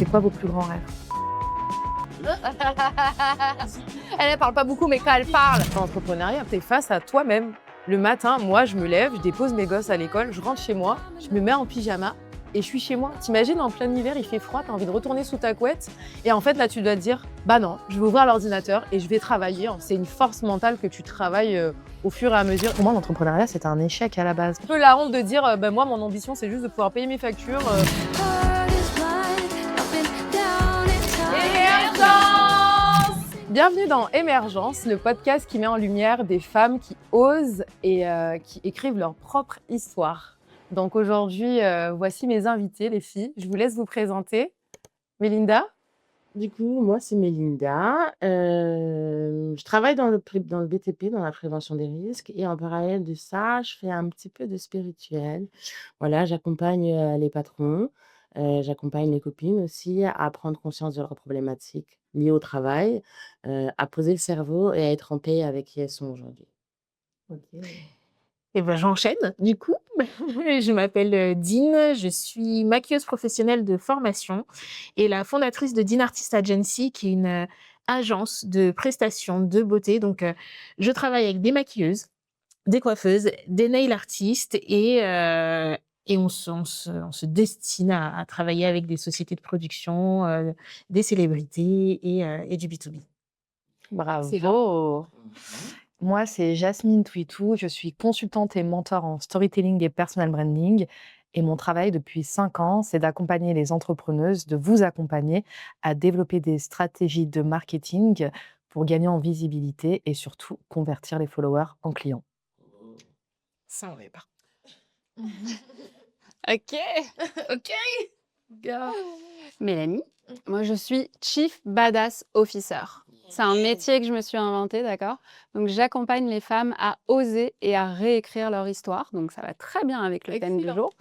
c'est quoi vos plus grands rêves? Elle parle pas beaucoup, mais quand elle parle. Dans l'entrepreneuriat, tu es face à toi-même. Le matin, moi, je me lève, je dépose mes gosses à l'école, je rentre chez moi, je me mets en pyjama et je suis chez moi. T'imagines, en plein hiver, il fait froid, t'as envie de retourner sous ta couette. Et en fait, là, tu dois te dire, bah non, je vais ouvrir l'ordinateur et je vais travailler. C'est une force mentale que tu travailles au fur et à mesure. Pour moi, l'entrepreneuriat, c'est un échec à la base. Un peu la honte de dire, bah moi, mon ambition, c'est juste de pouvoir payer mes factures. Bienvenue dans Émergence, le podcast qui met en lumière des femmes qui osent et qui écrivent leur propre histoire. Donc aujourd'hui, voici mes invités, les filles. Je vous laisse vous présenter. Mélinda? Du coup, moi, c'est Mélinda. Je travaille dans le BTP, dans la prévention des risques. Et en parallèle de ça, je fais un petit peu de spirituel. Voilà, j'accompagne les patrons, j'accompagne les copines aussi à prendre conscience de leurs problématiques liées au travail, à poser le cerveau et à être en paix avec qui elles sont aujourd'hui. Ok. Et ben j'enchaîne du coup. Je m'appelle Dean, je suis maquilleuse professionnelle de formation et la fondatrice de Dean Artist Agency, qui est une agence de prestations de beauté. Donc, je travaille avec des maquilleuses, des coiffeuses, des nail artistes et on se destine à travailler avec des sociétés de production, des célébrités et du B2B. Bravo! Moi, c'est Jasmine Twitou. Je suis consultante et mentor en storytelling et personal branding. Et mon travail depuis 5 ans, c'est d'accompagner les entrepreneuses, de vous accompagner à développer des stratégies de marketing pour gagner en visibilité et surtout convertir les followers en clients. Ça, on va pas. Ok. Gars. Mélanie, moi je suis Chief Badass Officer. C'est un métier que je me suis inventé, d'accord? Donc j'accompagne les femmes à oser et à réécrire leur histoire. Donc ça va très bien avec le thème du Excellent. jour.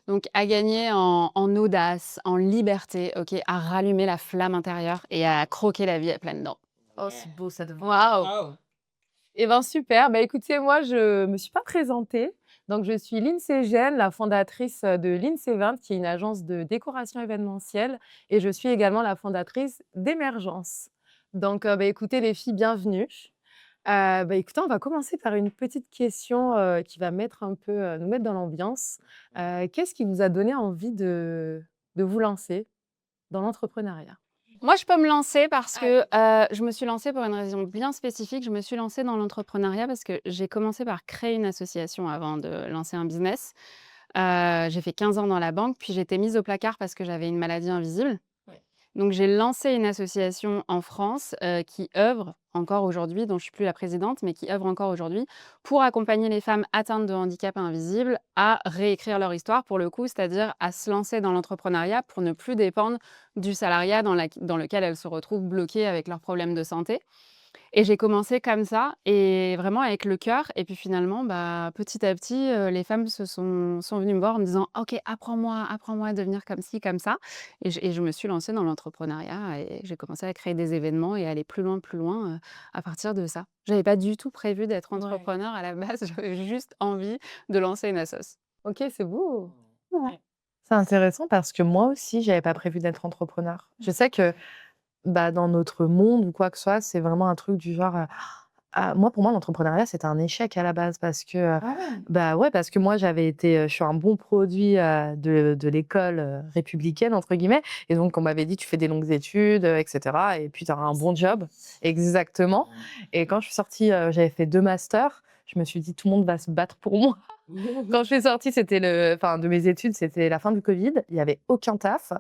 Donc à gagner en audace, en liberté, ok, à rallumer la flamme intérieure et à croquer la vie à pleines dents. Oh, c'est beau, ça devient. Waouh! Eh bien, super. Bah, écoutez, moi, je ne me suis pas présentée. Donc, je suis Lindsay Gène, la fondatrice de Lindsay Event, qui est une agence de décoration événementielle. Et je suis également la fondatrice d'Émergence. Donc, bah, écoutez, les filles, bienvenue. Bah, écoutez, on va commencer par une petite question qui va mettre un peu, nous mettre dans l'ambiance. Qu'est-ce qui vous a donné envie de vous lancer dans l'entrepreneuriat? Moi, je peux me lancer parce que je me suis lancée pour une raison bien spécifique. Je me suis lancée dans l'entrepreneuriat parce que j'ai commencé par créer une association avant de lancer un business. J'ai fait 15 ans dans la banque, puis j'ai été mise au placard parce que j'avais une maladie invisible. Ouais. Donc, j'ai lancé une association en France qui œuvre encore aujourd'hui, dont je ne suis plus la présidente, mais qui œuvre encore aujourd'hui pour accompagner les femmes atteintes de handicap invisible à réécrire leur histoire, pour le coup, c'est-à-dire à se lancer dans l'entrepreneuriat pour ne plus dépendre du salariat dans lequel elles se retrouvent bloquées avec leurs problèmes de santé. Et j'ai commencé comme ça et vraiment avec le cœur. Et puis finalement, bah, petit à petit, les femmes sont venues me voir en me disant: «OK, apprends-moi à devenir comme ci, comme ça» et je me suis lancée dans l'entrepreneuriat et j'ai commencé à créer des événements et aller plus loin, à partir de ça. J'avais pas du tout prévu d'être Ouais. entrepreneur à la base, j'avais juste envie de lancer une assoce. Ok, c'est beau. Ouais. C'est intéressant parce que moi aussi, j'avais pas prévu d'être entrepreneur. Je sais que bah, dans notre monde ou quoi que ce soit, c'est vraiment un truc du genre. Moi, pour moi, l'entrepreneuriat, c'était un échec à la base parce que, bah ouais, parce que moi, j'avais été, je suis un bon produit de l'école républicaine, entre guillemets. Et donc, on m'avait dit, tu fais des longues études, etc. Et puis, tu auras un bon job. Exactement. Et quand je suis sortie, j'avais fait 2 masters. Je me suis dit, tout le monde va se battre pour moi. Quand je suis sortie, enfin, de mes études, c'était la fin du Covid. Il n'y avait aucun taf.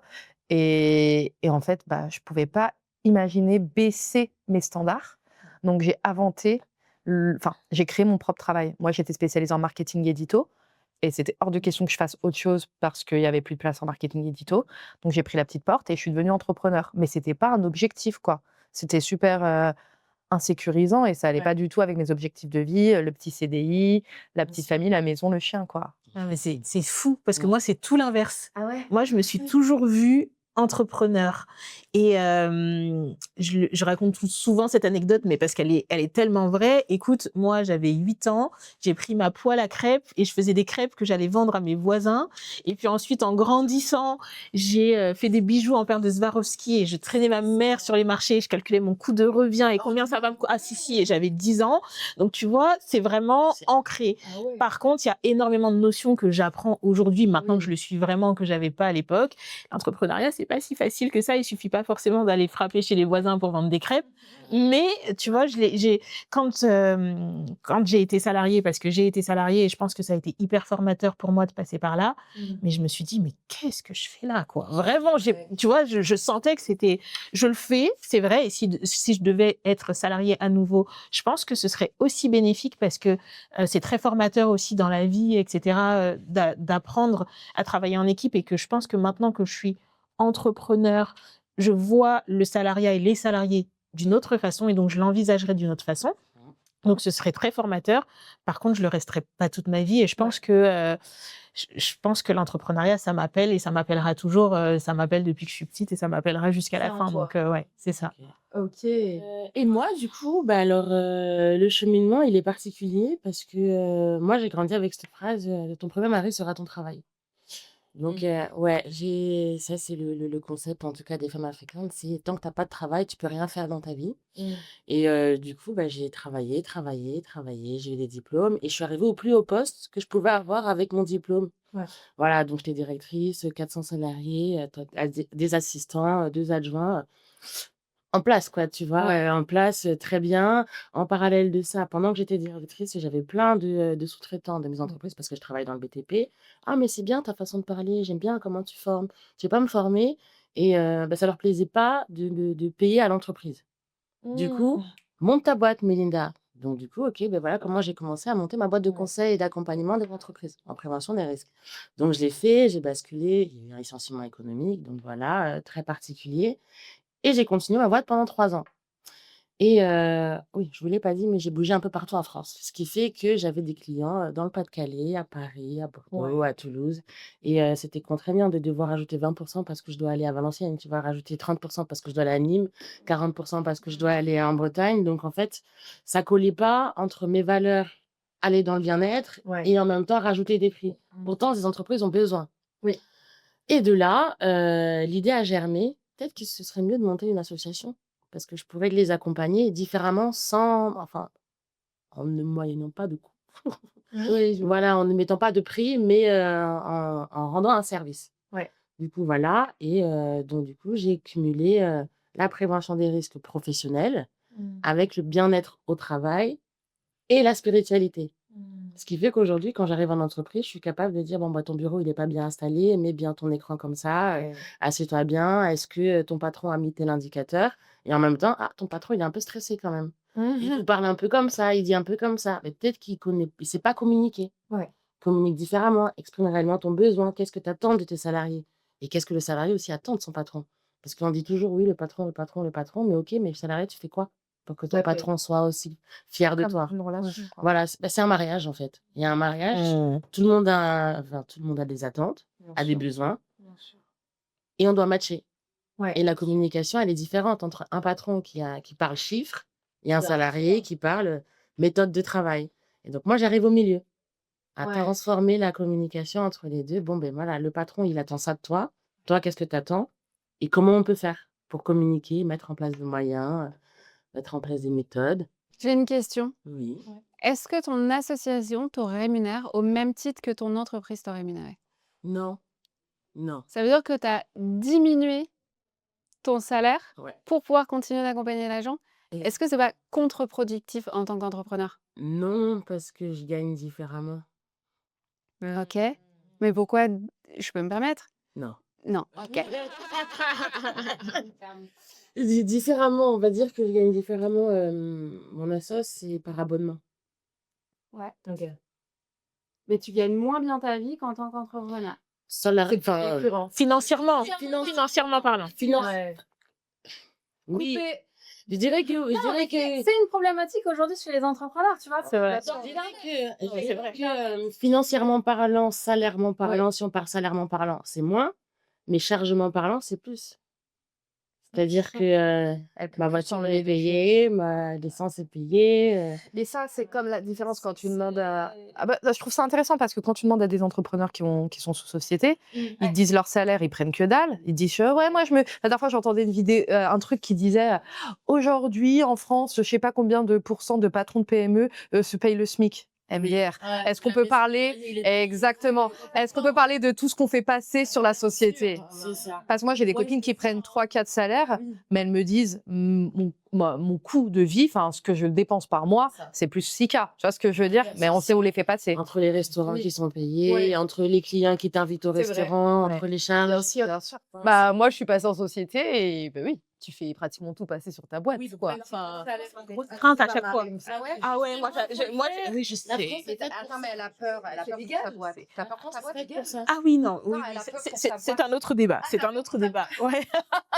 Et en fait, bah, je ne pouvais pas imaginer baisser mes standards. Donc, j'ai inventé, enfin, j'ai créé mon propre travail. Moi, j'étais spécialisée en marketing édito. Et c'était hors de question que je fasse autre chose parce qu'il n'y avait plus de place en marketing édito. Donc, j'ai pris la petite porte et je suis devenue entrepreneur. Mais ce n'était pas un objectif, quoi. C'était super insécurisant et ça n'allait Ouais. pas du tout avec mes objectifs de vie, le petit CDI, la petite famille, la maison, le chien, quoi. Ah, mais c'est fou parce que moi, c'est tout l'inverse. Ah ouais? Moi, je me suis toujours vue entrepreneur. Et je raconte souvent cette anecdote, mais parce qu'elle est tellement vraie. Écoute, moi, j'avais 8 ans, j'ai pris ma poêle à crêpes et je faisais des crêpes que j'allais vendre à mes voisins. Et puis ensuite, en grandissant, j'ai fait des bijoux en perles de Swarovski et je traînais ma mère sur les marchés. Je calculais mon coût de revient et combien ça va me coûter. Ah si, et j'avais 10 ans. Donc, tu vois, c'est vraiment ancré. Ah ouais. Par contre, il y a énormément de notions que j'apprends aujourd'hui, maintenant que je le suis vraiment, que j'avais pas à l'époque. L'entrepreneuriat, c'est pas si facile que ça. Il suffit pas forcément d'aller frapper chez les voisins pour vendre des crêpes. Mais, tu vois, quand j'ai été salariée, parce que j'ai été salariée et je pense que ça a été hyper formateur pour moi de passer par là, mais je me suis dit, mais qu'est-ce que je fais là, quoi? Vraiment, tu vois, je sentais que je le fais, c'est vrai. Et si je devais être salariée à nouveau, je pense que ce serait aussi bénéfique parce que c'est très formateur aussi dans la vie, etc., d'apprendre à travailler en équipe et que je pense que maintenant que je suis entrepreneur, je vois le salariat et les salariés d'une autre façon et donc je l'envisagerais d'une autre façon. Donc ce serait très formateur. Par contre, je le resterai pas toute ma vie et je pense que je pense que l'entrepreneuriat, ça m'appelle et ça m'appellera toujours. Ça m'appelle depuis que je suis petite et ça m'appellera jusqu'à la fin. Donc ouais, c'est ça. Ok. Et moi, du coup, alors, le cheminement, il est particulier parce que moi, j'ai grandi avec cette phrase ton premier mari sera ton travail. Donc, ouais, ça, c'est le concept, en tout cas, des femmes africaines, c'est tant que tu n'as pas de travail, tu peux rien faire dans ta vie. Et du coup, j'ai travaillé, travaillé, travaillé, j'ai eu des diplômes et je suis arrivée au plus haut poste que je pouvais avoir avec mon diplôme. Ouais. Voilà, donc j'étais directrice, 400 salariés, des assistants, 2 adjoints, en place, quoi, tu vois, en place, très bien. En parallèle de ça, pendant que j'étais directrice, j'avais plein de sous-traitants de mes entreprises parce que je travaille dans le BTP. «Ah mais c'est bien ta façon de parler, j'aime bien comment tu formes, tu veux pas me former?» Et ça leur plaisait pas de payer à l'entreprise. Du coup, monte ta boîte, Mélinda. Donc du coup, OK, voilà comment j'ai commencé à monter ma boîte de conseil et d'accompagnement des entreprises en prévention des risques. Donc je l'ai fait, j'ai basculé, il y a eu un licenciement économique, donc voilà, très particulier et j'ai continué ma boîte pendant 3 ans. Et oui, je vous l'ai pas dit, mais j'ai bougé un peu partout en France. Ce qui fait que j'avais des clients, dans le Pas-de-Calais, à Paris, à Bordeaux, à Toulouse et c'était contraignant de devoir ajouter 20 parce que je dois aller à Valenciennes, tu vois? Rajouter 30 parce que je dois aller à Nîmes, 40 parce que je dois aller en Bretagne. Donc en fait, ça collait pas entre mes valeurs, aller dans le bien-être et en même temps rajouter des prix. Pourtant, ces entreprises ont besoin. Oui. Et de là, l'idée a germé. Peut-être que ce serait mieux de monter une association parce que je pourrais les accompagner différemment en ne moyennant pas de coûts. Oui, Voilà, en ne mettant pas de prix, mais en rendant un service. Ouais. Du coup, voilà et donc du coup, j'ai cumulé, la prévention des risques professionnels avec le bien-être au travail et la spiritualité. Ce qui fait qu'aujourd'hui, quand j'arrive en entreprise, je suis capable de dire: «Bon, ton bureau, il est pas bien installé, mets bien ton écran comme ça, assieds-toi bien. Est-ce que, ton patron a mis tel indicateur?» Et en même temps: «Ah, ton patron, il est un peu stressé quand même. Il te parle un peu comme ça, il dit un peu comme ça». Mais peut-être il sait pas communiquer. Ouais. Communique différemment, exprime réellement ton besoin. Qu'est-ce que tu attends de tes salariés? Et qu'est-ce que le salarié aussi attend de son patron? Parce qu'on dit toujours: «Oui, le patron, le patron, le patron», mais OK, mais le salarié, tu fais quoi pour que ton patron soit aussi fier de toi? Une relation, quoi. Voilà, c'est un mariage, en fait. Il y a un mariage, tout le monde a des attentes, Bien a des sûr. besoins Bien sûr. et on doit matcher. Ouais. Et la communication, elle est différente entre un patron qui parle chiffres et un Bien salarié qui parle, méthode de travail. Et donc moi, j'arrive au milieu, à transformer la communication entre les 2. Bon, voilà, le patron, il attend ça de toi. Toi, qu'est-ce que tu attends? Et comment on peut faire pour communiquer, mettre en place des moyens, mettre en place des méthodes? J'ai une question. Oui. Est-ce que ton association te rémunère au même titre que ton entreprise te rémunérait? Non, non. Ça veut dire que tu as diminué ton salaire Ouais. pour pouvoir continuer d'accompagner l'agent? Et Est-ce que c'est pas contre-productif en tant qu'entrepreneur? non, parce que je gagne différemment. OK. Mais pourquoi je peux me permettre? Non. Non, OK. Différemment, on va dire que je gagne différemment, mon assos, c'est par abonnement. Ouais. OK. Mais tu gagnes moins bien ta vie qu'en tant qu'entrepreneur. Salari C'est concurrent. Financièrement parlant. Ouais. Oui, Coupé. je dirais que C'est une problématique aujourd'hui chez les entrepreneurs, tu vois? C'est vrai. je dirais que, financièrement parlant, salairement parlant, si on parle salairement parlant, c'est moins, mais chargement parlant, c'est plus. C'est-à-dire que Elle peut ma plus voiture s'enlever est des choses. payée, ma licence est payée. Mais ça, c'est comme la différence quand tu demandes à ah bah, je trouve ça intéressant parce que quand tu demandes à des entrepreneurs qui sont sous société, ils te disent leur salaire, ils prennent que dalle. Ils disent: ouais, moi je me» la dernière fois, j'entendais une vidéo, un truc qui disait: «Aujourd'hui, en France, je sais pas combien de pourcents de patrons de PME, se payent le SMIC». MDR. Est-ce qu'on peut parler exactement. Est-ce qu'on peut parler de tout ce qu'on fait passer sur la société? C'est ça. Parce que moi, j'ai des copines qui prennent 3-4 salaires, mais elles me disent: Mon coût de vie, enfin, ce que je dépense par mois, c'est plus 6K». Tu vois ce que je veux dire? Mais on sait où les fait passer. Entre les restaurants qui sont payés, entre les clients qui t'invitent au C'est vrai. restaurant, Ouais. entre les charges. Bien sûr. Bah, moi, je suis passée en société et bah oui, tu fais pratiquement tout passer sur ta boîte, quoi. Enfin, grosse crainte à chaque fois. Ah ouais? Ah ouais, oui, je sais. Attends, mais elle a peur pour sa boîte. T'as peur pour ta boîte? Ah oui, non, oui, elle a peur pour c'est sa un autre débat. C'est un autre débat. Ouais.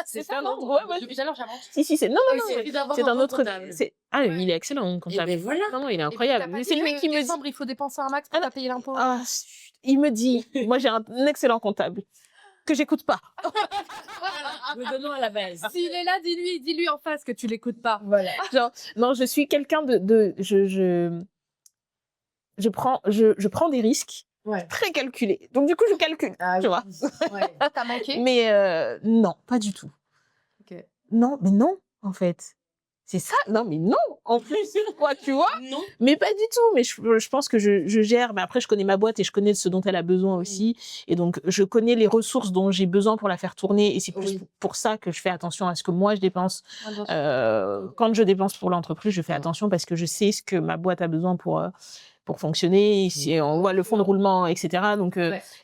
C'est un autre. Ouais, ouais. Depuis tout à l'heure, j'avance. Si, c'est non, Il non, suffit d'avoir c'est un autre. comptable. Ah, il est excellent, mon Et comptable. ben voilà. Non, non, il est incroyable. Mais c'est lui qui me dit. décembre, il faut dépenser un max pour pas payer l'impôt. Ah, il me dit, moi j'ai un excellent comptable que j'écoute pas. Revenons à la base. S'il est là, dis-lui en face que tu l'écoutes pas. Voilà. Genre, non, je suis quelqu'un je prends des risques Ouais. très calculés. Donc du coup, je calcule, tu vois. Ouais. T'as manqué? Mais non, pas du tout. Ok. Non, mais non, en fait. C'est ça. Non, mais non. En plus, quoi, tu vois. Non. Mais pas du tout. Mais je pense que je gère. Mais après, je connais ma boîte et je connais ce dont elle a besoin aussi. Et donc, je connais les ressources dont j'ai besoin pour la faire tourner. Et c'est plus pour ça que je fais attention à ce que moi, je dépense. Quand je dépense pour l'entreprise, je fais attention parce que je sais ce que ma boîte a besoin pour fonctionner. Si on voit le fonds de roulement, etc. Donc,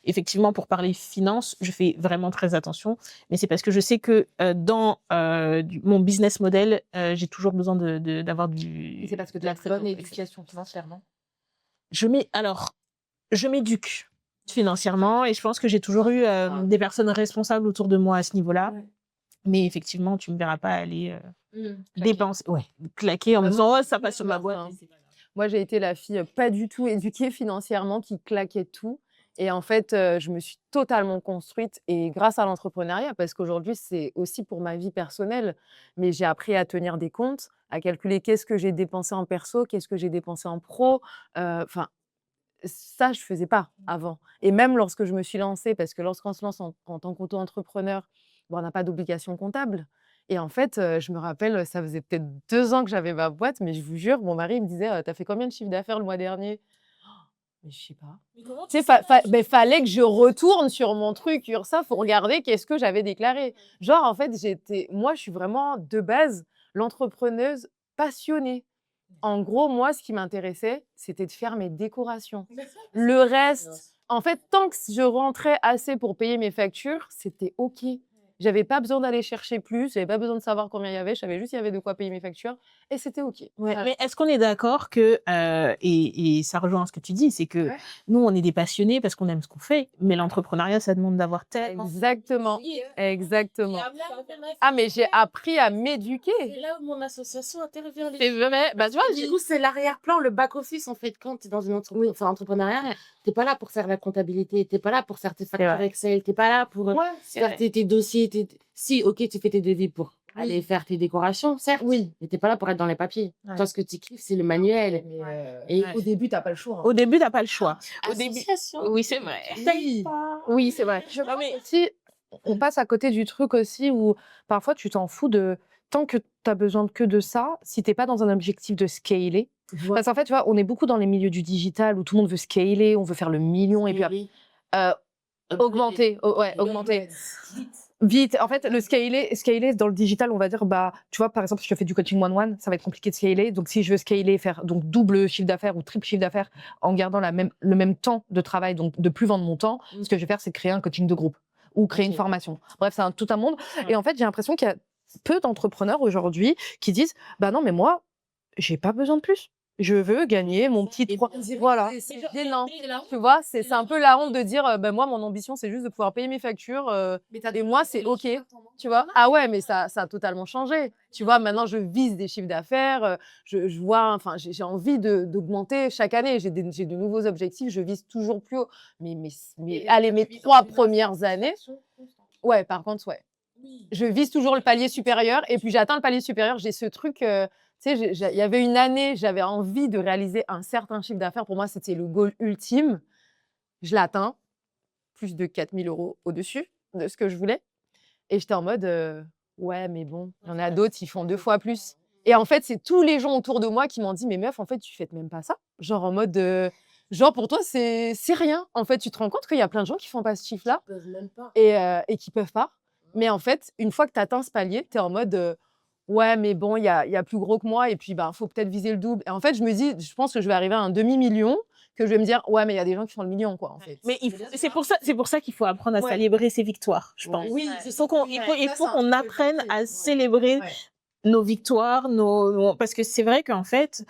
effectivement, pour parler finance, je fais vraiment très attention. Mais c'est parce que je sais que dans mon business model, j'ai toujours besoin d'avoir du... C'est parce que tu as une bonne éducation financière, non? Je m'éduque financièrement et je pense que j'ai toujours eu des personnes responsables autour de moi à ce niveau-là. Ouais. Mais effectivement, tu me verras pas aller dépenser, claquer en me disant « Oh, ça passe sur ma boîte ». Moi, j'ai été la fille pas du tout éduquée financièrement, qui claquait tout. Et en fait, je me suis totalement construite et grâce à l'entrepreneuriat, parce qu'aujourd'hui, c'est aussi pour ma vie personnelle. Mais j'ai appris à tenir des comptes, à calculer qu'est-ce que j'ai dépensé en perso, qu'est-ce que j'ai dépensé en pro. Enfin, ça, je faisais pas avant. Et même lorsque je me suis lancée, parce que lorsqu'on se lance en tant qu'auto-entrepreneur, bon, on n'a pas d'obligation comptable. Et en fait, je me rappelle, ça faisait peut-être 2 ans que j'avais ma boîte, mais je vous jure, mon mari il me disait: «Tu as fait combien de chiffre d'affaires le mois dernier?» Mais je sais pas. Tu sais, fallait que je retourne sur mon truc URSSAF pour regarder qu'est-ce que j'avais déclaré. Genre, en fait, moi, je suis vraiment, de base, l'entrepreneuse passionnée. En gros, moi, ce qui m'intéressait, c'était de faire mes décorations. Le reste, en fait, tant que je rentrais assez pour payer mes factures, c'était OK. J'avais pas besoin d'aller chercher plus, j'avais pas besoin de savoir combien il y avait, je savais juste qu'il y avait de quoi payer mes factures et c'était OK. Ouais, mais est-ce qu'on est d'accord que, et ça rejoint ce que tu dis, c'est que nous, on est des passionnés parce qu'on aime ce qu'on fait, mais l'entrepreneuriat, ça demande d'avoir tellement... Exactement, exactement. Ah, mais j'ai appris à m'éduquer. C'est là où mon association intervient. C'est vrai, bah tu vois, Du coup, c'est l'arrière-plan, le back-office, en fait, quand tu es dans une entreprise, enfin, entrepreneuriat, t'es pas là pour faire la comptabilité, t'es pas là pour faire tes factures Excel, t'es pas là pour faire tes dossiers. Si, OK, tu fais tes devis pour aller faire tes décorations, certes, mais t'es pas là pour être dans les papiers. Toi, ce que tu kiffes, c'est le manuel. Et au début, t'as pas le choix. Au début, t'as pas le choix. Au début, oui, c'est vrai. Oui, c'est vrai. Je pense aussi, on passe à côté du truc aussi où parfois tu t'en fous de tant que tu as besoin que de ça, si t'es pas dans un objectif de scaler. Parce qu'en fait, tu vois, on est beaucoup dans les milieux du digital où tout le monde veut scaler, on veut faire le million et puis augmenter, augmenter. Vite. En fait, le scaler dans le digital, on va dire, bah, tu vois, par exemple, si je fais du coaching one-one, ça va être compliqué de scaler. Donc, si je veux scaler, faire donc double chiffre d'affaires ou triple chiffre d'affaires en gardant le même temps de travail, donc de plus vendre mon temps, ce que je vais faire, c'est créer un coaching de groupe ou créer une formation. Bref, c'est tout un monde. Et en fait, j'ai l'impression qu'il y a peu d'entrepreneurs aujourd'hui qui disent, bah non, mais moi, j'ai pas besoin de plus. Je veux gagner mon petit 3. Voilà. Non, tu vois, c'est un peu la honte de dire, moi, mon ambition, c'est juste de pouvoir payer mes factures. Et moi, c'est OK. Tu vois? Ah ouais, mais ça a totalement changé. Tu vois, maintenant, je vise des chiffres d'affaires. Je vois, enfin, j'ai envie d'augmenter chaque année. J'ai de nouveaux objectifs. Je vise toujours plus haut. Mais allez, mes 3 premières années. Ouais, par contre, ouais. Je vise toujours le palier supérieur et puis j'atteins le palier supérieur. J'ai ce truc, tu sais, il y avait une année, j'avais envie de réaliser un certain chiffre d'affaires. Pour moi, c'était le goal ultime. Je l'atteins, plus de 4 000 € au-dessus de ce que je voulais et j'étais en mode, «Ouais, mais bon, il y en a d'autres, ils font 2 fois plus» et en fait, c'est tous les gens autour de moi qui m'ont dit: «Mais meuf, en fait, tu fêtes même pas ça». Genre en mode, genre pour toi, c'est rien. En fait, tu te rends compte qu'il y a plein de gens qui font pas ce chiffre-là Ils peuvent même pas. et qui peuvent pas. Mais en fait, une fois que tu atteins ce palier, tu es en mode, «Ouais, mais bon, il y a plus gros que moi et puis, ben, faut peut-être viser le double» et en fait, je me dis: «Je pense que je vais arriver à un demi-million», que je vais me dire: «Ouais, mais il y a des gens qui font le million, quoi, en fait». Mais c'est pour ça qu'il faut apprendre à célébrer ses victoires, je pense. Oui, Il faut qu'on apprenne à célébrer nos victoires, parce que c'est vrai qu'en fait,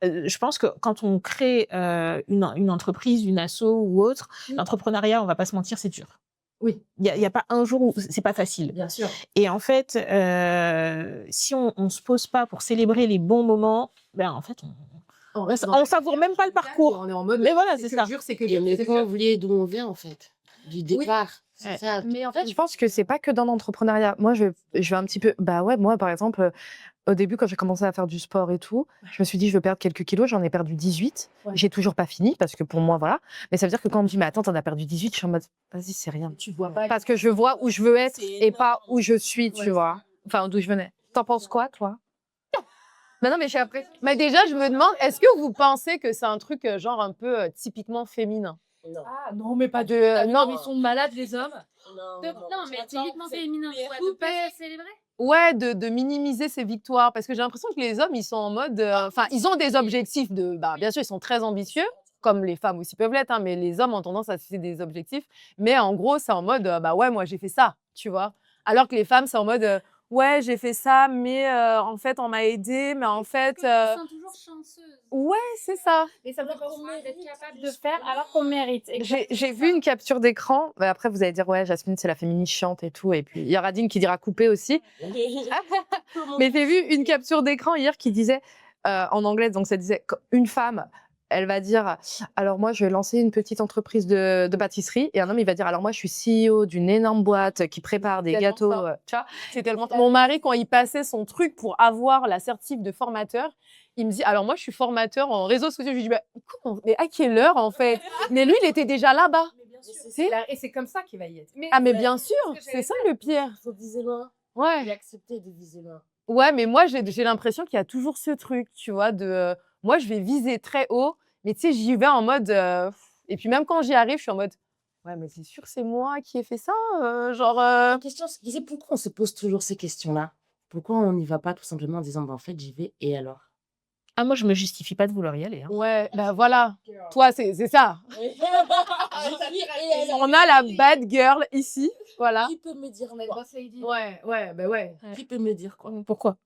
je pense que quand on crée une entreprise, une asso ou autre, l'entrepreneuriat, on va pas se mentir, c'est dur. Oui. Il y a pas un jour où c'est pas facile. Bien sûr. Et en fait, si on se pose pas pour célébrer les bons moments, ben en fait, on savoure même pas le parcours. On est en mode, Mais voilà, c'est ça. dur, c'est que Et on n'est pas oublié d'où on vient, en fait, du départ. C'est ça. Mais en fait, je pense que c'est pas que dans l'entrepreneuriat. Moi, je vais un petit peu. Bah ouais, moi, par exemple, au début, quand j'ai commencé à faire du sport et tout, je me suis dit, je veux perdre quelques kilos. J'en ai perdu 18. Ouais. J'ai toujours pas fini parce que pour moi, voilà. Mais ça veut dire que quand on me dit, mais attends, t'en as perdu 18, je suis en mode, vas-y, c'est rien. tu vois pas. Parce que je vois où je veux être C'est et pas où je suis, tu Ouais, vois. Enfin, d'où je venais. T'en penses quoi, toi? Mais non, mais j'ai appris. Mais déjà, je me demande, est-ce que vous pensez que c'est un truc, genre un peu, typiquement féminin? Non. Ah non, mais pas de non, mais sont malades, les hommes. Non, Non, mais typiquement féminin, quoi, de pas célébrer. ouais, de minimiser ses victoires parce que j'ai l'impression que les hommes, ils sont en mode, enfin, ils ont des objectifs de bah, bien sûr, ils sont très ambitieux, comme les femmes aussi peuvent l'être, hein, mais les hommes ont tendance à se fixer des objectifs. Mais en gros, c'est en mode, bah, ouais, moi, j'ai fait ça, tu vois? Alors que les femmes, c'est en mode, ouais, j'ai fait ça, mais en fait, on m'a aidée, mais en fait, Ils sont toujours chanceuses. ouais, c'est ça. Et ça veut pas dire d'être capable de faire alors qu'on mérite. J'ai vu une capture d'écran. Bah, après, vous allez dire, ouais, Jasmine, c'est la féministe chiante et tout. Et puis, il y aura Dean qui dira couper aussi. Mais j'ai vu une capture d'écran hier qui disait, en anglais, donc ça disait, une femme, elle va dire, alors moi, je vais lancer une petite entreprise de pâtisserie. Et un homme, il va dire, alors moi, je suis CEO d'une énorme boîte qui prépare des Tellement gâteaux. ça. Tu vois, c'est tellement mon mari, quand il passait son truc pour avoir la certif de formateur, il me dit, alors moi, je suis formateur en réseaux sociaux. Je lui dis, bah, comment mais à quelle heure, en fait? Mais lui, il était déjà là-bas. C'est- Et c'est comme ça qu'il va y être. Ah, mais bien sûr, c'est ça le pire. Il faut viser loin. J'ai Ouais. accepté de viser loin. Ouais, mais moi, j'ai l'impression qu'il y a toujours ce truc, tu vois, de moi, je vais viser très haut, mais tu sais, j'y vais en mode. Et puis même quand j'y arrive, je suis en mode, ouais, mais c'est sûr, c'est moi qui ai fait ça. Genre. La question, c'est pourquoi on se pose toujours ces questions-là? Pourquoi on n'y va pas tout simplement en disant, bah, en fait, j'y vais et alors? Ah, moi, je me justifie pas de vouloir y aller. Hein. Ouais, bah voilà. Toi, c'est ça. On a la bad girl ici. Voilà. Qui peut me dire quoi? Ouais, bah ouais. Qui peut me dire quoi? Pourquoi?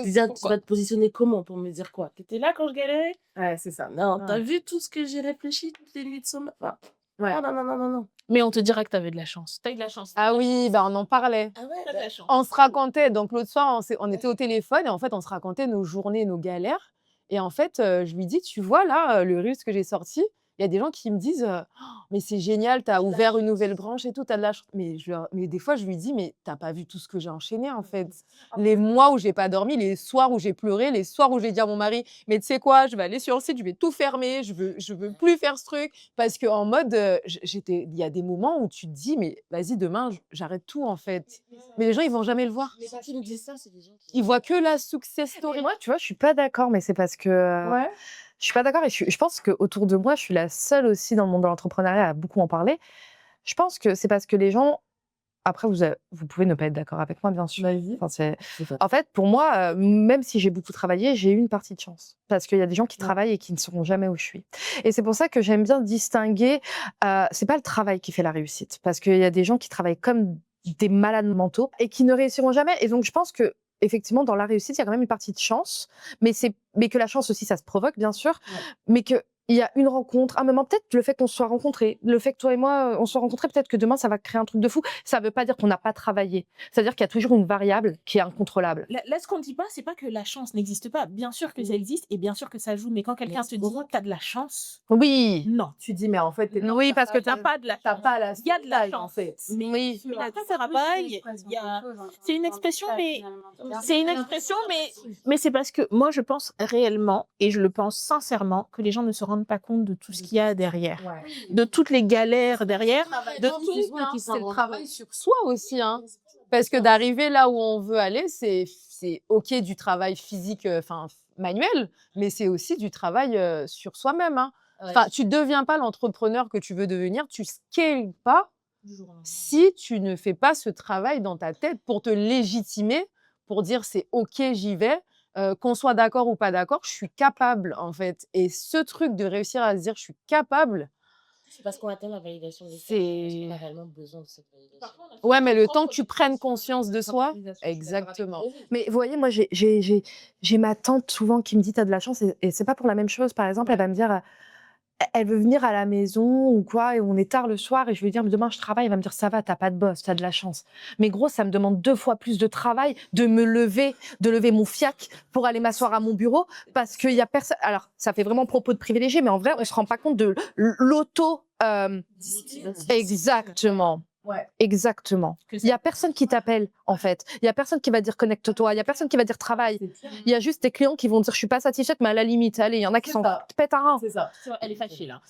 Déjà, tu vas te positionner comment pour me dire quoi? T'étais là quand je galérais? Ouais, c'est ça. Non, t'as Ouais. vu tout ce que j'ai réfléchi, toutes les nuits de sommeil? Enfin, Ouais. non. Mais on te dira que t'avais de la chance. T'as eu de la chance. Ah oui, bah on en parlait. Ah ouais, T'as de la chance. On se racontait, donc l'autre soir, on était au téléphone et en fait, on se racontait nos journées, nos galères. Et en fait, je lui dis, tu vois là, le Reels que j'ai sorti, il y a des gens qui me disent, «Oh, mais c'est génial, tu as ouvert une nouvelle branche et tout, tu as de la chance». Mais, mais des fois, je lui dis, mais t'as pas vu tout ce que j'ai enchaîné en fait. Les mois où j'ai pas dormi, les soirs où j'ai pleuré, les soirs où j'ai dit à mon mari, mais tu sais quoi, je vais aller sur le site, je vais tout fermer, je veux plus faire ce truc. Parce qu'en mode, il y a des moments où tu te dis, mais vas-y, demain, j'arrête tout en fait. Mais les gens, ils vont jamais le voir. Mais quand ils me disent ça, c'est des gens qui... Ils voient que la success story. Moi, tu vois, je suis pas d'accord, mais c'est parce que Ouais. je suis pas d'accord et je pense qu'autour de moi, je suis la seule aussi dans le monde de l'entrepreneuriat à beaucoup en parler. Je pense que c'est parce que les gens. Après, vous pouvez ne pas être d'accord avec moi, bien sûr. Vas-y. Enfin, C'est ça. en fait, pour moi, même si j'ai beaucoup travaillé, j'ai eu une partie de chance. Parce qu'il y a des gens qui travaillent et qui ne seront jamais où je suis. Et c'est pour ça que j'aime bien distinguer. C'est pas le travail qui fait la réussite. Parce qu'il y a des gens qui travaillent comme des malades mentaux et qui ne réussiront jamais. Et donc, je pense que effectivement, dans la réussite, il y a quand même une partie de chance. Mais que la chance aussi, ça se provoque, bien sûr. Ouais. Mais que il y a une rencontre, un moment, peut-être le fait qu'on se soit rencontrés, le fait que toi et moi, on se soit rencontrés, peut-être que demain, ça va créer un truc de fou. Ça veut pas dire qu'on n'a pas travaillé. C'est-à-dire qu'il y a toujours une variable qui est incontrôlable. Là, ce qu'on ne dit pas, c'est pas que la chance n'existe pas. Bien sûr que ça existe et bien sûr que ça joue. Mais quand quelqu'un te dit que tu as de la chance, Oui. non. Tu dis, mais en fait, Oui, parce que Tu n'as pas de la chance. t'as pas la Il y a de la style, en chance. fait. Mais Oui. il y a un travail, il y a... C'est une expression, mais c'est parce que moi, je pense réellement, et je le pense sincèrement, que les gens ne se rendent pas compte de tout ce qu'il y a derrière, de toutes les galères derrière, de tout. C'est le travail sur soi aussi, hein. Parce que d'arriver là où on veut aller, c'est OK du travail physique, manuel, mais c'est aussi du travail sur soi-même, hein. Enfin, tu deviens pas l'entrepreneur que tu veux devenir, tu scales pas si tu ne fais pas ce travail dans ta tête pour te légitimer, pour dire c'est OK, j'y vais, qu'on soit d'accord ou pas d'accord, je suis capable en fait. Et ce truc de réussir à se dire je suis capable, C'est parce qu'on atteint la validation des C'est- On a réellement besoin de cette validation. ouais, mais le temps que tu prennes conscience de soi, exactement. Mais vous voyez, moi, j'ai ma tante souvent qui me dit, t'as de la chance, et c'est pas pour la même chose. Par exemple, elle va me dire, elle veut venir à la maison ou quoi, et on est tard le soir, et je vais lui dire, demain je travaille. Elle va me dire, ça va, t'as pas de boss, t'as de la chance. Mais gros, ça me demande 2 fois plus de travail de me lever, de lever mon fiac pour aller m'asseoir à mon bureau, parce qu'il y a personne. Alors, ça fait vraiment propos de privilégié, mais en vrai, on se rend pas compte de l'auto. Exactement. Ouais. Exactement. Il y a personne qui t'appelle, en fait. Il y a personne qui va dire connecte-toi. Il y a personne qui va dire travaille. Il y a juste tes clients qui vont dire je suis pas satisfaite, mais à la limite, allez, il y en a qui C'est s'en ça. pètent un rein. C'est ça. Elle est fâchée, là.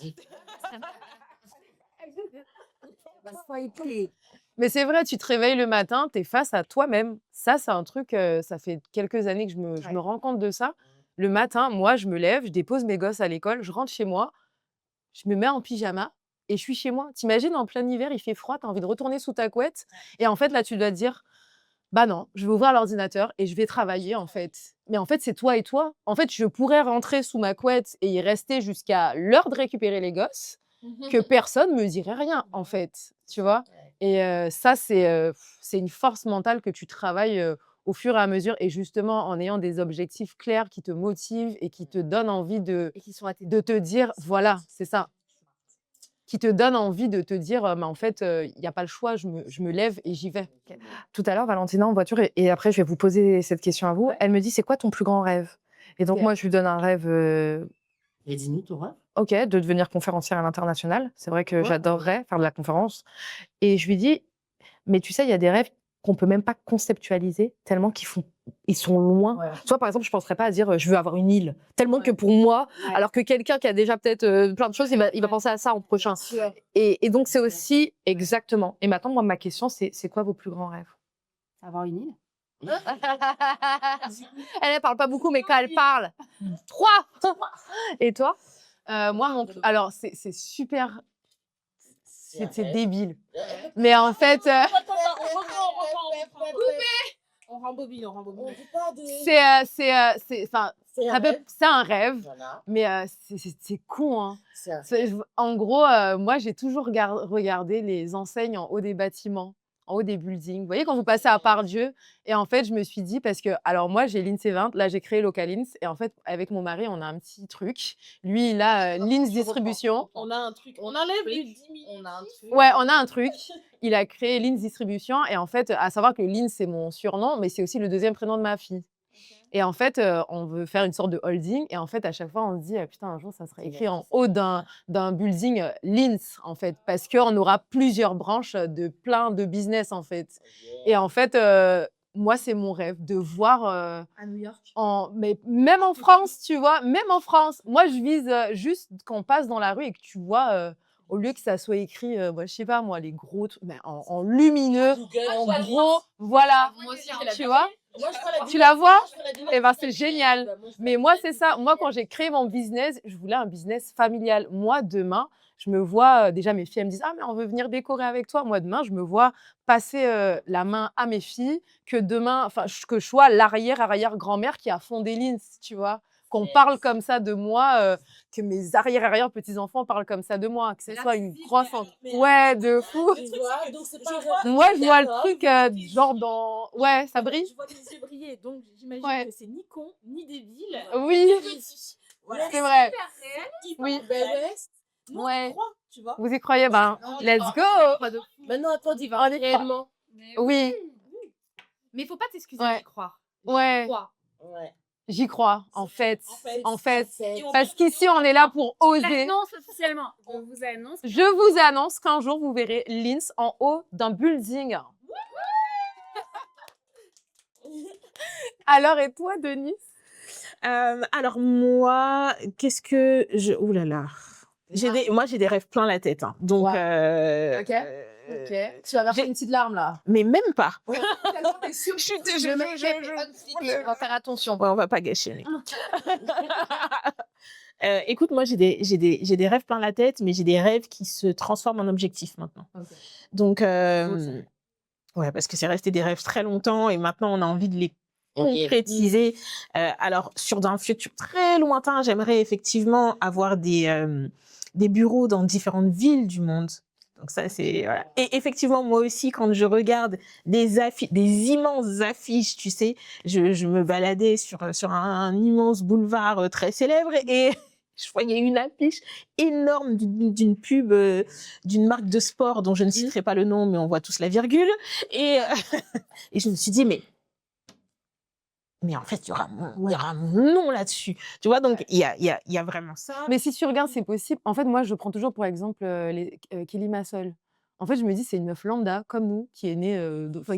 Mais c'est vrai, tu te réveilles le matin, tu es face à toi-même. Ça, c'est un truc, ça fait quelques années que je me rends compte de ça. Le matin, moi, je me lève, je dépose mes gosses à l'école, je rentre chez moi, je me mets en pyjama et je suis chez moi. T'imagines, en plein hiver, il fait froid, tu as envie de retourner sous ta couette. Et en fait, là, tu dois te dire, bah non, je vais ouvrir l'ordinateur et je vais travailler, en fait. Mais en fait, c'est toi et toi. En fait, je pourrais rentrer sous ma couette et y rester jusqu'à l'heure de récupérer les gosses, que personne me dirait rien, en fait. Tu vois? Et ça, c'est une force mentale que tu travailles au fur et à mesure. Et justement, en ayant des objectifs clairs qui te motivent et qui te donnent envie de te dire, voilà, c'est ça. Qui te donne envie de te dire, mais en fait, il y a pas le choix, je me lève et j'y vais. Tout à l'heure, Valentina en voiture, et après, je vais vous poser cette question à vous. Elle me dit, c'est quoi ton plus grand rêve? Et donc, Ok. moi, je lui donne un rêve, Et dis-nous ton rêve. OK, de devenir conférencière à l'international. C'est vrai que j'adorerais faire de la conférence. Et je lui dis, mais tu sais, il y a des rêves qu'on peut même pas conceptualiser tellement ils sont loin. Ouais. Soit, par exemple, je penserais pas à dire, je veux avoir une île. Tellement que pour moi, alors que quelqu'un qui a déjà peut-être plein de choses, il va penser à ça en prochain. Et donc, c'est aussi, exactement. Et maintenant, moi, ma question, c'est quoi vos plus grands rêves? Avoir une île. Elle parle pas beaucoup, mais quand elle parle, 3. Et toi? Moi, alors, c'est super. C'est débile. Mais en fait, On rembobine. c'est un rêve, Voilà. mais c'est con, hein. C'est un En gros, moi, j'ai toujours regardé les enseignes en haut des bâtiments, en haut des buildings. Vous voyez, quand vous passez à Pardieu, et en fait, je me suis dit, parce que, alors moi, j'ai l'INSEE 20, là, j'ai créé Localins, et en fait, avec mon mari, on a un petit truc. Lui, il a Lins Distribution. On a un truc. On enlève les 10 000. On a un truc. Ouais, on a un truc. Il a créé Lins Distribution, et en fait, à savoir que Lins, c'est mon surnom, mais c'est aussi le deuxième prénom de ma fille. Et en fait, on veut faire une sorte de holding. Et en fait, à chaque fois, on se dit, putain, un jour, ça serait écrit en haut d'un building Lins, en fait, parce qu'on aura plusieurs branches de plein de business, en fait. Et en fait, moi, c'est mon rêve de voir À New York. mais même en France, tu vois, même en France. Moi, je vise juste qu'on passe dans la rue et que tu vois, au lieu que ça soit écrit, je sais pas moi, les gros trucs, mais en lumineux, en gros, voilà, tu vois. Tu la vois? Eh ben, c'est génial. Mais moi, c'est ça. Moi, quand j'ai créé mon business, je voulais un business familial. Moi, demain, je me vois, déjà mes filles, elles me disent, ah, mais on veut venir décorer avec toi. Moi, demain, je me vois passer la main à mes filles, que demain, enfin, que je sois l'arrière-arrière-grand-mère qui a fondé Lins, tu vois. Qu'on parle comme ça de moi, que mes arrière-arrière-petits-enfants parlent comme ça de moi, que ce soit une grosse... Ouais, de fou. Moi, je vois le truc, genre dans... Ouais, ça brille. Je vois les yeux briller, donc j'imagine Ouais. que c'est ni con, ni débile. Oui. C'est vrai. Oui, Oui. ben ouais. Nous, on Ouais. y croit, tu vois. Vous y croyez? Ben, On y let's croit. go! Maintenant, attends, d'y va On y croit. réellement. Oui, Mais il faut pas t'excuser Ouais. d'y croire. ouais, Crois. Ouais. j'y crois, en fait. En fait. Et on Parce qu'ici, on est là pour oser. J'annonce officiellement. Je vous annonce. Je vous annonce qu'un jour, vous verrez Linz en haut d'un building. Alors, et toi, Denis? Alors moi, qu'est-ce que je... Ouh là là. Moi, j'ai des rêves plein la tête. Hein. Donc, Ok. euh, Ok. Tu vas verser une petite larme, là. mais même pas. Je suis On va faire attention. Ouais, on va pas gâcher. Mec. Écoute, moi, j'ai des rêves plein la tête, mais j'ai des rêves qui se transforment en objectifs maintenant. Ok. Donc, Cool, ouais, parce que c'est resté des rêves très longtemps et maintenant, on a envie de les concrétiser. Alors, sur un futur très lointain, j'aimerais effectivement avoir des bureaux dans différentes villes du monde. Donc ça, c'est... Voilà. Et effectivement, moi aussi, quand je regarde des immenses affiches, tu sais, je me baladais sur un immense boulevard très célèbre et je voyais une affiche énorme d'une pub d'une marque de sport dont je ne citerai pas le nom, mais on voit tous la virgule. Et je me suis dit, mais en fait, il y aura mon nom là-dessus. Tu vois, donc il y a vraiment ça. Mais si tu regardes, c'est possible. En fait, moi, je prends toujours pour exemple Kelly Massol. En fait, je me dis, c'est une meuf lambda comme nous, qui est née,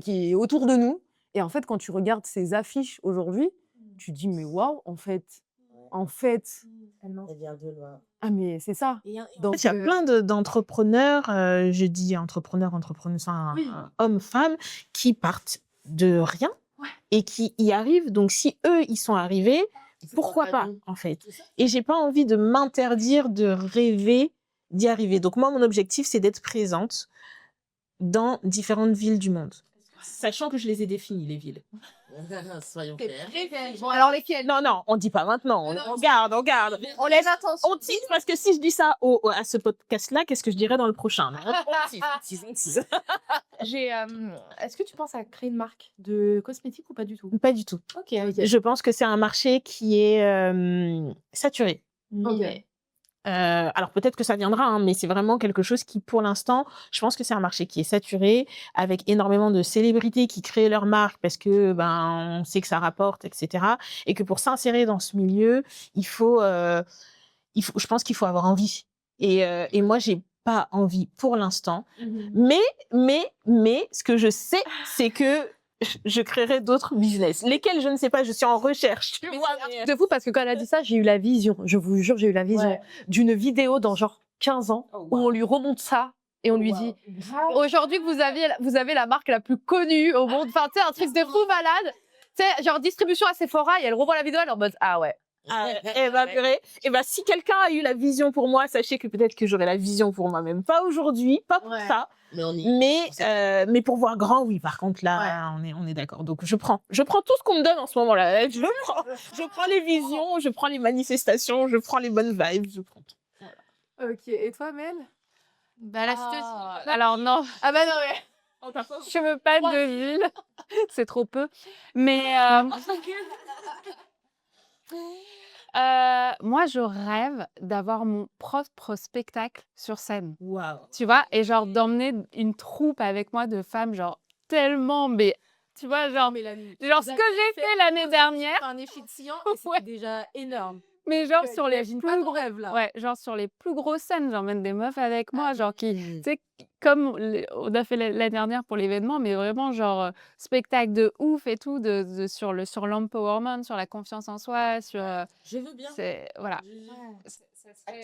qui est autour de nous. Et en fait, quand tu regardes ses affiches aujourd'hui, tu dis, mais waouh, en fait, Elle vient de loin. ah, mais c'est ça. Et Donc, Il y a plein d'entrepreneurs, je dis entrepreneurs, hommes, femmes, qui partent de rien et qui y arrivent. Donc, si eux, ils sont arrivés, pourquoi pas, en fait? Et j'ai pas envie de m'interdire de rêver d'y arriver. Donc, moi, mon objectif, c'est d'être présente dans différentes villes du monde. Sachant que je les ai définies, les villes. Soyons clairs. bon, alors lesquels? Non, on dit pas maintenant. On garde. On laisse attention. On tease, parce que si je dis ça à ce podcast-là, qu'est-ce que je dirais dans le prochain? On tease. Est-ce que tu penses à créer une marque de cosmétiques ou pas du tout? Pas du tout. Ok. Je pense que c'est un marché qui est saturé. Ok. Alors peut-être que ça viendra, hein, mais c'est vraiment quelque chose qui, pour l'instant, je pense que c'est un marché qui est saturé, avec énormément de célébrités qui créent leur marque parce que on sait que ça rapporte, etc. Et que pour s'insérer dans ce milieu, je pense qu'il faut avoir envie. Et moi, j'ai pas envie pour l'instant. Mais ce que je sais, c'est que je créerai d'autres business. Lesquels, je ne sais pas, je suis en recherche. Tu vois, mais- De fou, parce que quand elle a dit ça, j'ai eu la vision. Je vous jure, j'ai eu la vision d'une vidéo dans genre 15 ans où on lui remonte ça et on lui dit aujourd'hui que vous avez la marque la plus connue au monde. Enfin, tu sais, un truc de fou malade. Tu sais, genre distribution à Sephora et elle revoit la vidéo, elle est en mode ah ouais. Purée. Si quelqu'un a eu la vision pour moi, sachez que peut-être que j'aurai la vision pour moi-même. Pas aujourd'hui, pas pour ça. Mais on y Mais pour voir grand, oui, par contre, là, on est d'accord. Donc, je prends tout ce qu'on me donne en ce moment-là. Je prends les visions, je prends les manifestations, je prends les bonnes vibes, je prends tout. Ok, et toi, Mel? Bah là, je te... Alors non, Ah bah non, mais. je veux pas de ville. C'est trop peu. Mais moi, je rêve d'avoir mon propre spectacle sur scène. Waouh. Tu vois, et genre d'emmener une troupe avec moi de femmes, genre tellement, mais tu vois, genre ce que j'ai fait l'année dernière, Un échantillon, Ouais. c'est déjà énorme. mais genre sur les J'imagine pas plus ton rêve là. ouais, genre sur les plus grosses scènes, j'emmène des meufs avec moi, genre qui, tu sais, comme on a fait l'année dernière pour l'événement, mais vraiment genre spectacle de ouf et tout, sur l'empowerment, sur la confiance en soi, sur Je veux bien. c'est voilà.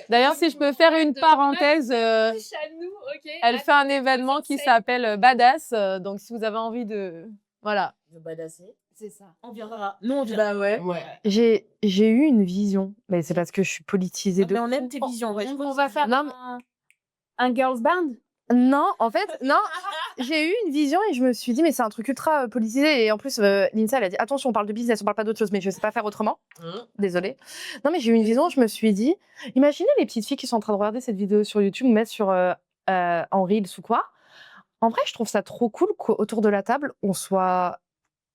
D'ailleurs, si je peux faire une parenthèse, elle fait un événement qui s'appelle Badass. Donc, si vous avez envie de. Voilà. De badasser. C'est ça. On viendra. Nous, on viendra. Bah ouais. Ouais. J'ai eu une vision, mais c'est parce que je suis politisée de Mais on aime tes visions. Ouais. On va faire Non, un girls band. Non, en fait, non. J'ai eu une vision et je me suis dit, mais c'est un truc ultra politisé. Et en plus, Lindsay, elle a dit, attention, on parle de business, on parle pas d'autre chose, mais je sais pas faire autrement. Désolée. Non, mais j'ai eu une vision, je me suis dit, imaginez les petites filles qui sont en train de regarder cette vidéo sur YouTube, mettre sur en Reels ou quoi. En vrai, je trouve ça trop cool qu'autour de la table, on soit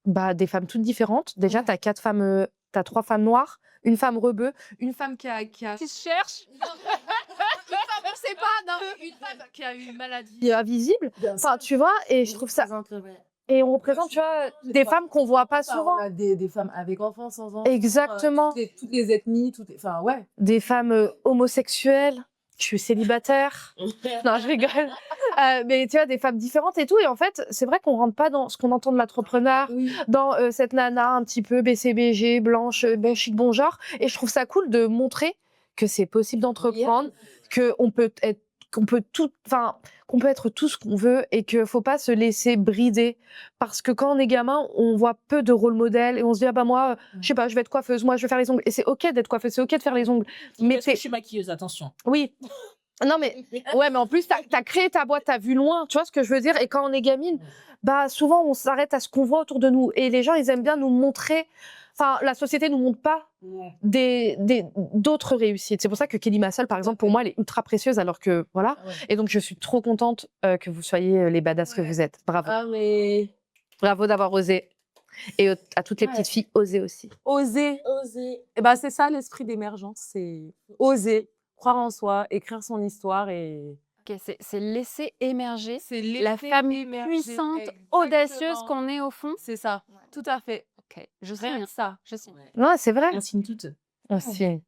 des femmes toutes différentes. Déjà, tu as 4 femmes as 3 femmes noires, une femme rebeu, une femme qui se cherche. Une femme, on sait pas, non, une femme qui a une maladie invisible. Enfin, tu vois, et je trouve ça. Et on représente, tu vois, des femmes qu'on voit pas souvent. On a des femmes avec enfants, sans enfants. Exactement. Toutes les ethnies, enfin, ouais. Des femmes homosexuelles. Je suis célibataire. Non, je rigole. Mais tu vois, des femmes différentes et tout. Et en fait, c'est vrai qu'on rentre pas dans ce qu'on entend de l'entrepreneur, dans cette nana un petit peu BCBG, blanche, ben chic, bon genre. Et je trouve ça cool de montrer que c'est possible d'entreprendre, qu'on peut être qu'on peut être tout ce qu'on veut et qu'il faut pas se laisser brider. Parce que quand on est gamin, on voit peu de rôle modèles et on se dit, ah bah moi, je sais pas, je vais être coiffeuse, moi je vais faire les ongles. Et c'est ok d'être coiffeuse, c'est ok de faire les ongles. Mais Parce que je suis maquilleuse, attention. Oui. Non mais, ouais, mais en plus, t'as créé ta boîte, t'as vu loin, tu vois ce que je veux dire? Et quand on est gamine, bah souvent on s'arrête à ce qu'on voit autour de nous. Et les gens, ils aiment bien nous montrer, enfin, la société nous montre pas d'autres réussites. C'est pour ça que Kelly Massol, par exemple, pour moi, elle est ultra précieuse, alors que, voilà. Et donc, je suis trop contente que vous soyez les badass que vous êtes. Bravo. Ah, mais. Bravo d'avoir osé. Et à toutes les petites filles, osez aussi. Oser. Et ben, c'est ça l'esprit d'émergence, c'est oser, croire en soi, écrire son histoire et. Ok, c'est laisser émerger C'est la femme puissante, audacieuse qu'on est au fond. C'est ça, tout à fait. Ok, je sais Rien rien. que ça. Je sais. Non, c'est vrai. On signe toutes. Aussi.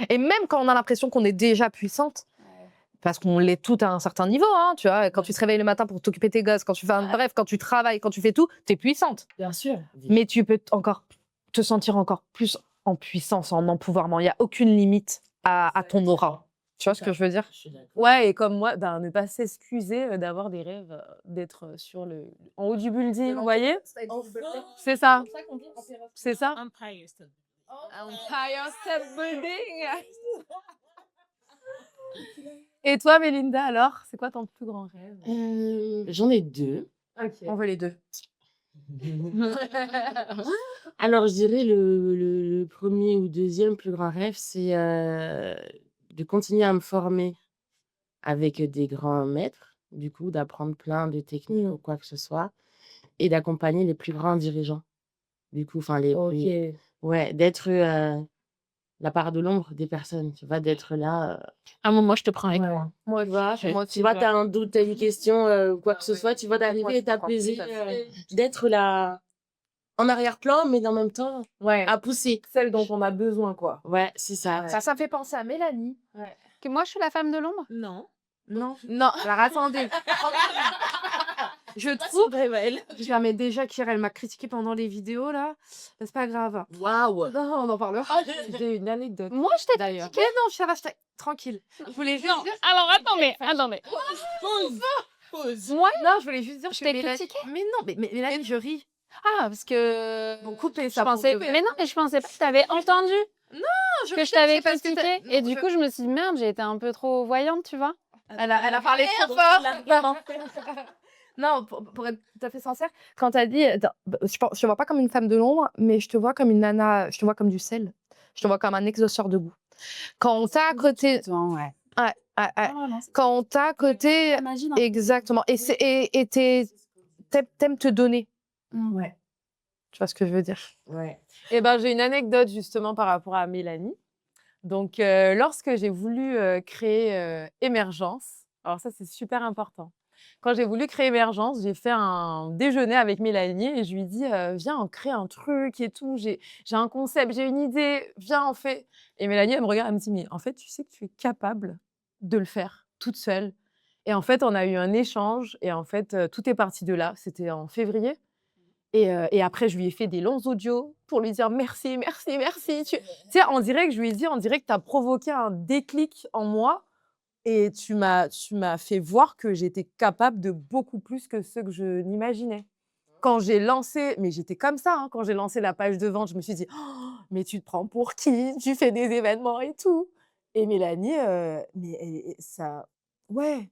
Et même quand on a l'impression qu'on est déjà puissante, parce qu'on l'est tout à un certain niveau, hein, tu vois, quand tu te réveilles le matin pour t'occuper de tes gosses, quand tu fais bref, quand tu travailles, quand tu fais tout, t'es puissante. Bien sûr. Mais tu peux encore te sentir encore plus en puissance, en empouvoirment. Il n'y a aucune limite à ton aura. Tu vois ce que je veux dire? Je suis d'accord. Ouais, et comme moi, ne pas s'excuser d'avoir des rêves, d'être en haut du building, vous voyez? C'est ça. C'est ça. Empire State. Empire State Building. Et toi, Mélinda, alors, c'est quoi ton plus grand rêve? J'en ai 2. On veut les deux. Alors, je dirais le premier ou deuxième plus grand rêve, c'est de continuer à me former avec des grands maîtres, du coup, d'apprendre plein de techniques ou quoi que ce soit, et d'accompagner les plus grands dirigeants. Du coup, enfin, ouais, d'être la part de l'ombre des personnes, tu vois, d'être là. À un moment, je te prends avec moi. Moi, Tu vois, tu as un doute, tu as une question, quoi que ce soit, tu vas d'arriver et t'apaiser, d'être là en arrière-plan, mais en même temps, à pousser. Celle dont on a besoin, quoi. Ouais, c'est ça. Ça me fait penser à Mélanie. Que moi, je suis la femme de l'ombre? Non. Non. Alors attendez. Je trouve. Mais déjà, Kira, elle m'a critiqué pendant les vidéos, là. C'est pas grave. Waouh! Non, on en parlera. J'ai une anecdote. Moi, je t'ai D'ailleurs. Mais non, ça va, tranquille. Je voulais juste dire. Alors, attendez. Pause. Moi, Non, je voulais juste dire je que t'ai Mélanie. critiqué? Mais non, mais Mélanie, je ris. Ah, parce que. Bon, coupez je ça. pensais. Mais non, mais je pensais pas que t'avais entendu que je t'avais critiqué. Et du coup, je me suis dit, merde, j'ai été un peu trop voyante, tu vois. Elle a parlé trop fort. Non, pour être tout à fait sincère, quand t'as dit, je te vois pas comme une femme de l'ombre, mais je te vois comme une nana, je te vois comme du sel. Je te vois comme un exauceur de goût. Quand on t'a à côté, Ouais. quand on t'a à côté, Imagine. exactement. Et t'aimes te donner. Ouais. Tu vois ce que je veux dire? Ouais. Eh ben, j'ai une anecdote justement par rapport à Mélanie. Donc, lorsque j'ai voulu créer Émergence, alors ça, c'est super important. Quand j'ai voulu créer Émergence, j'ai fait un déjeuner avec Mélanie et je lui dis viens, on crée un truc et tout. J'ai un concept, j'ai une idée, viens, on fait. Et Mélanie, elle me regarde, elle me dit mais en fait, tu sais que tu es capable de le faire toute seule. Et en fait, on a eu un échange et en fait, tout est parti de là. C'était en février. Et après, je lui ai fait des longs audios pour lui dire merci. Tu sais, on dirait que je lui ai dit, on dirait que tu as provoqué un déclic en moi et tu m'as fait voir que j'étais capable de beaucoup plus que ce que je n'imaginais. Quand j'ai lancé, mais j'étais comme ça, hein, quand j'ai lancé la page de vente, je me suis dit, oh, mais tu te prends pour qui? Tu fais des événements et tout. Et Mélanie, ça, ouais.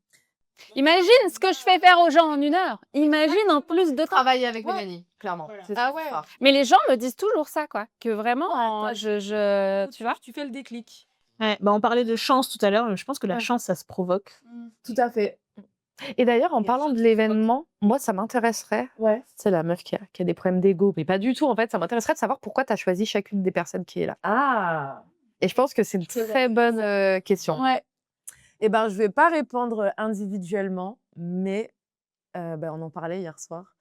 Imagine ce que je fais faire aux gens en 1 heure. Imagine en plus de temps. Travailler avec Mélanie, clairement. Voilà. Ah ouais. Mais les gens me disent toujours ça, quoi. Que vraiment, Ouais, tu vois. Tu fais le déclic. Ouais, on parlait de chance tout à l'heure. Je pense que la chance, ça se provoque. Tout à fait. Et d'ailleurs, en Quelque parlant chose de qui l'événement, moi, ça m'intéresserait, Ouais. c'est la meuf qui a des problèmes d'ego, mais pas du tout, en fait, ça m'intéresserait de savoir pourquoi tu as choisi chacune des personnes qui est là. Ah! Et je pense que c'est une très bonne, question. Ouais. Et ben, je vais pas répondre, individuellement, mais on en parlait hier soir.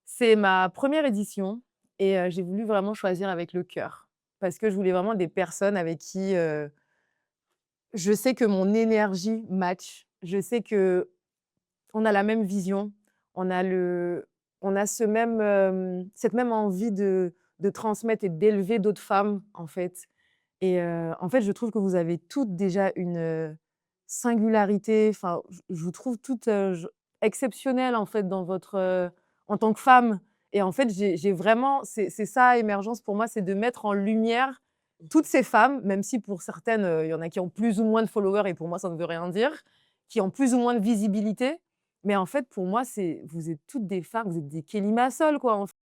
C'est ma première édition et j'ai voulu vraiment choisir avec le cœur. Parce que je voulais vraiment des personnes avec qui, je sais que mon énergie match. Je sais qu'on a la même vision, on a le on a ce même, cette même envie de transmettre et d'élever d'autres femmes, en fait. Et en fait, je trouve que vous avez toutes déjà une, singularité, enfin, je vous trouve toutes, j exceptionnelles, en fait, dans votre, en tant que femme. Et en fait, j'ai vraiment c'est ça émergence pour moi, c'est de mettre en lumière toutes ces femmes, même si pour certaines, il y en a qui ont plus ou moins de followers et pour moi, ça ne veut rien dire, qui ont plus ou moins de visibilité. Mais en fait, pour moi, c'est vous êtes toutes des femmes, vous êtes des Kelly Massol, quoi, en